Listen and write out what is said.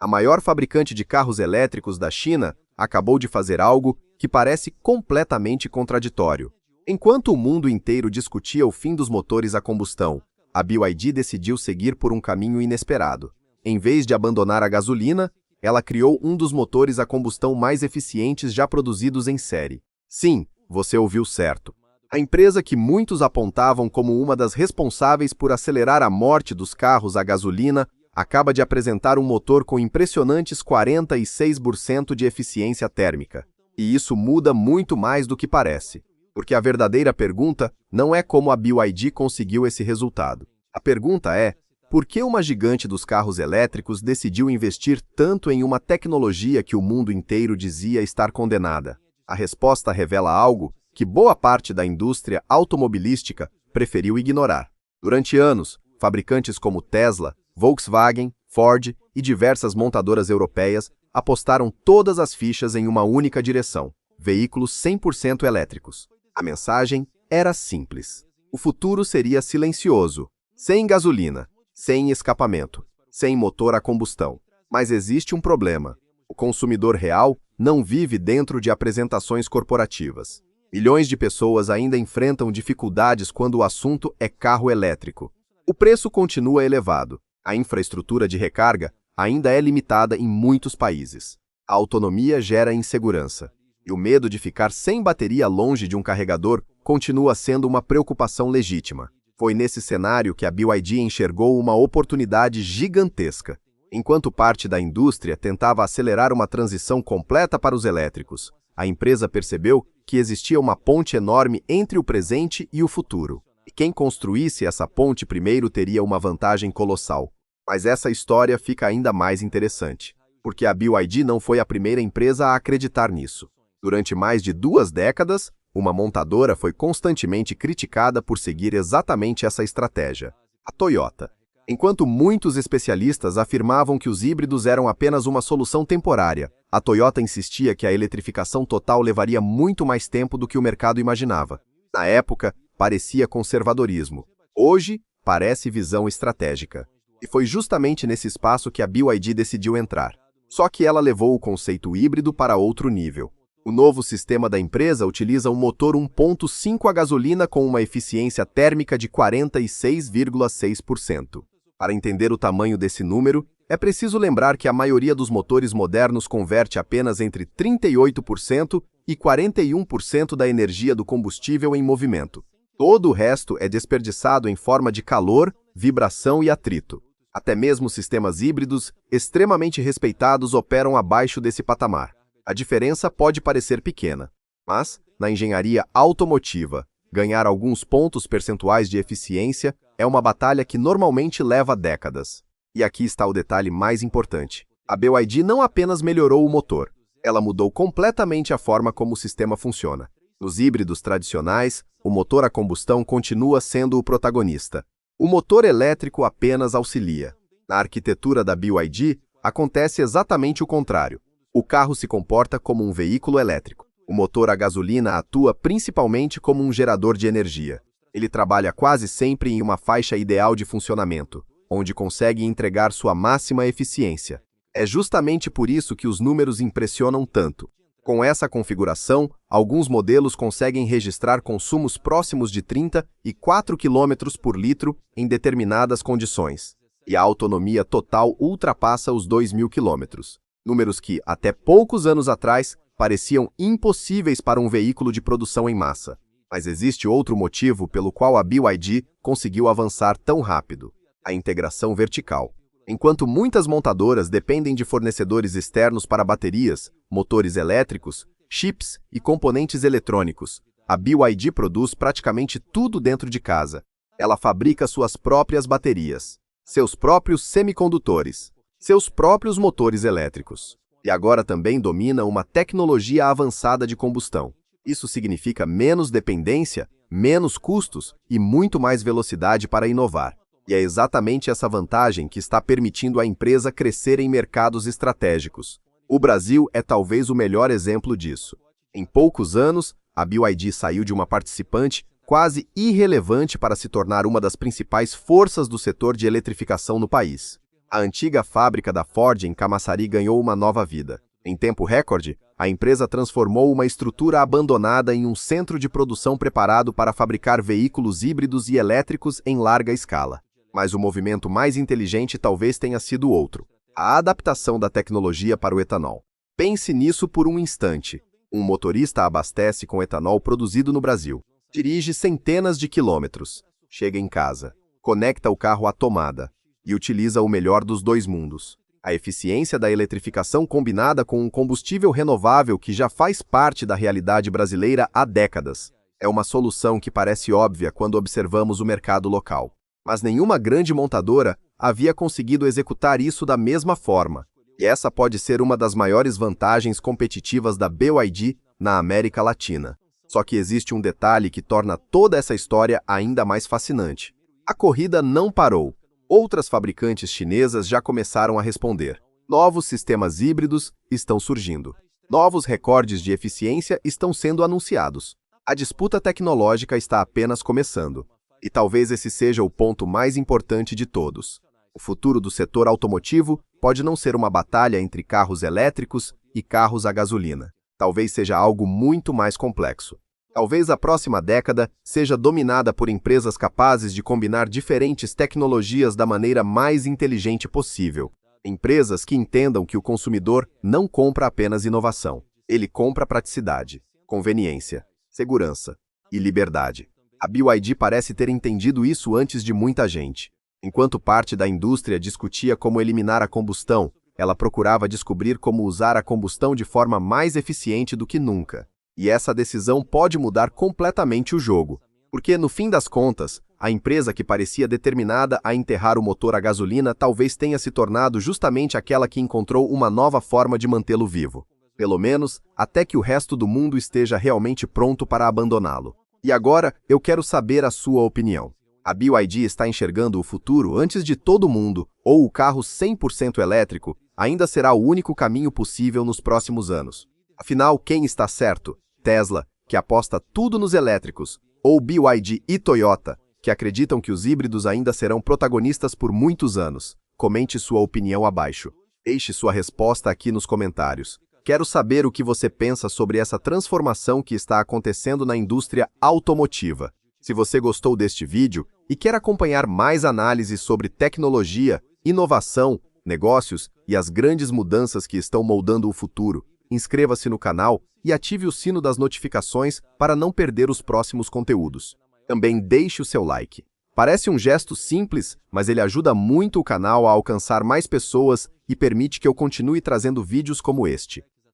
A maior fabricante de carros elétricos da China acabou de fazer algo que parece completamente contraditório. Enquanto o mundo inteiro discutia o fim dos motores a combustão, a BYD decidiu seguir por um caminho inesperado. Em vez de abandonar a gasolina, ela criou um dos motores a combustão mais eficientes já produzidos em série. Sim, você ouviu certo. A empresa que muitos apontavam como uma das responsáveis por acelerar a morte dos carros a gasolina acaba de apresentar um motor com impressionantes 46% de eficiência térmica. E isso muda muito mais do que parece. Porque a verdadeira pergunta não é como a BYD conseguiu esse resultado. A pergunta é, por que uma gigante dos carros elétricos decidiu investir tanto em uma tecnologia que o mundo inteiro dizia estar condenada? A resposta revela algo que boa parte da indústria automobilística preferiu ignorar. Durante anos, fabricantes como Tesla, Volkswagen, Ford e diversas montadoras europeias apostaram todas as fichas em uma única direção: veículos 100% elétricos. A mensagem era simples. O futuro seria silencioso, sem gasolina, sem escapamento, sem motor a combustão. Mas existe um problema. O consumidor real não vive dentro de apresentações corporativas. Milhões de pessoas ainda enfrentam dificuldades quando o assunto é carro elétrico. O preço continua elevado. A infraestrutura de recarga ainda é limitada em muitos países. A autonomia gera insegurança. E o medo de ficar sem bateria longe de um carregador continua sendo uma preocupação legítima. Foi nesse cenário que a BYD enxergou uma oportunidade gigantesca. Enquanto parte da indústria tentava acelerar uma transição completa para os elétricos, a empresa percebeu que existia uma ponte enorme entre o presente e o futuro. E quem construísse essa ponte primeiro teria uma vantagem colossal. Mas essa história fica ainda mais interessante, porque a BYD não foi a primeira empresa a acreditar nisso. Durante mais de 2 décadas, uma montadora foi constantemente criticada por seguir exatamente essa estratégia: a Toyota. Enquanto muitos especialistas afirmavam que os híbridos eram apenas uma solução temporária, a Toyota insistia que a eletrificação total levaria muito mais tempo do que o mercado imaginava. Na época, parecia conservadorismo. Hoje, parece visão estratégica. E foi justamente nesse espaço que a BYD decidiu entrar. Só que ela levou o conceito híbrido para outro nível. O novo sistema da empresa utiliza um motor 1.5 a gasolina com uma eficiência térmica de 46,6%. Para entender o tamanho desse número, é preciso lembrar que a maioria dos motores modernos converte apenas entre 38% e 41% da energia do combustível em movimento. Todo o resto é desperdiçado em forma de calor, vibração e atrito. Até mesmo sistemas híbridos, extremamente respeitados, operam abaixo desse patamar. A diferença pode parecer pequena, mas, na engenharia automotiva, ganhar alguns pontos percentuais de eficiência é uma batalha que normalmente leva décadas. E aqui está o detalhe mais importante. A BYD não apenas melhorou o motor, ela mudou completamente a forma como o sistema funciona. Nos híbridos tradicionais, o motor a combustão continua sendo o protagonista. O motor elétrico apenas auxilia. Na arquitetura da BYD, acontece exatamente o contrário. O carro se comporta como um veículo elétrico. O motor a gasolina atua principalmente como um gerador de energia. Ele trabalha quase sempre em uma faixa ideal de funcionamento, onde consegue entregar sua máxima eficiência. É justamente por isso que os números impressionam tanto. Com essa configuração, alguns modelos conseguem registrar consumos próximos de 34 km por litro em determinadas condições. E a autonomia total ultrapassa os 2.000 km. Números que, até poucos anos atrás, pareciam impossíveis para um veículo de produção em massa. Mas existe outro motivo pelo qual a BYD conseguiu avançar tão rápido: a integração vertical. Enquanto muitas montadoras dependem de fornecedores externos para baterias, motores elétricos, chips e componentes eletrônicos, a BYD produz praticamente tudo dentro de casa. Ela fabrica suas próprias baterias, seus próprios semicondutores, seus próprios motores elétricos. E agora também domina uma tecnologia avançada de combustão. Isso significa menos dependência, menos custos e muito mais velocidade para inovar. E é exatamente essa vantagem que está permitindo a empresa crescer em mercados estratégicos. O Brasil é talvez o melhor exemplo disso. Em poucos anos, a BYD saiu de uma participante quase irrelevante para se tornar uma das principais forças do setor de eletrificação no país. A antiga fábrica da Ford em Camaçari ganhou uma nova vida. Em tempo recorde, a empresa transformou uma estrutura abandonada em um centro de produção preparado para fabricar veículos híbridos e elétricos em larga escala. Mas o movimento mais inteligente talvez tenha sido outro: a adaptação da tecnologia para o etanol. Pense nisso por um instante. Um motorista abastece com etanol produzido no Brasil. Dirige centenas de quilômetros. Chega em casa, conecta o carro à tomada e utiliza o melhor dos dois mundos. A eficiência da eletrificação combinada com um combustível renovável que já faz parte da realidade brasileira há décadas. É uma solução que parece óbvia quando observamos o mercado local. Mas nenhuma grande montadora havia conseguido executar isso da mesma forma. E essa pode ser uma das maiores vantagens competitivas da BYD na América Latina. Só que existe um detalhe que torna toda essa história ainda mais fascinante. A corrida não parou. Outras fabricantes chinesas já começaram a responder. Novos sistemas híbridos estão surgindo. Novos recordes de eficiência estão sendo anunciados. A disputa tecnológica está apenas começando. E talvez esse seja o ponto mais importante de todos. O futuro do setor automotivo pode não ser uma batalha entre carros elétricos e carros a gasolina. Talvez seja algo muito mais complexo. Talvez a próxima década seja dominada por empresas capazes de combinar diferentes tecnologias da maneira mais inteligente possível. Empresas que entendam que o consumidor não compra apenas inovação. Ele compra praticidade, conveniência, segurança e liberdade. A BYD parece ter entendido isso antes de muita gente. Enquanto parte da indústria discutia como eliminar a combustão, ela procurava descobrir como usar a combustão de forma mais eficiente do que nunca. E essa decisão pode mudar completamente o jogo. Porque, no fim das contas, a empresa que parecia determinada a enterrar o motor a gasolina talvez tenha se tornado justamente aquela que encontrou uma nova forma de mantê-lo vivo. Pelo menos, até que o resto do mundo esteja realmente pronto para abandoná-lo. E agora, eu quero saber a sua opinião. A BYD está enxergando o futuro antes de todo mundo, ou o carro 100% elétrico ainda será o único caminho possível nos próximos anos? Afinal, quem está certo? Tesla, que aposta tudo nos elétricos, ou BYD e Toyota, que acreditam que os híbridos ainda serão protagonistas por muitos anos? Comente sua opinião abaixo. Deixe sua resposta aqui nos comentários. Quero saber o que você pensa sobre essa transformação que está acontecendo na indústria automotiva. Se você gostou deste vídeo e quer acompanhar mais análises sobre tecnologia, inovação, negócios e as grandes mudanças que estão moldando o futuro, inscreva-se no canal e ative o sino das notificações para não perder os próximos conteúdos. Também deixe o seu like. Parece um gesto simples, mas ele ajuda muito o canal a alcançar mais pessoas e permite que eu continue trazendo vídeos como este.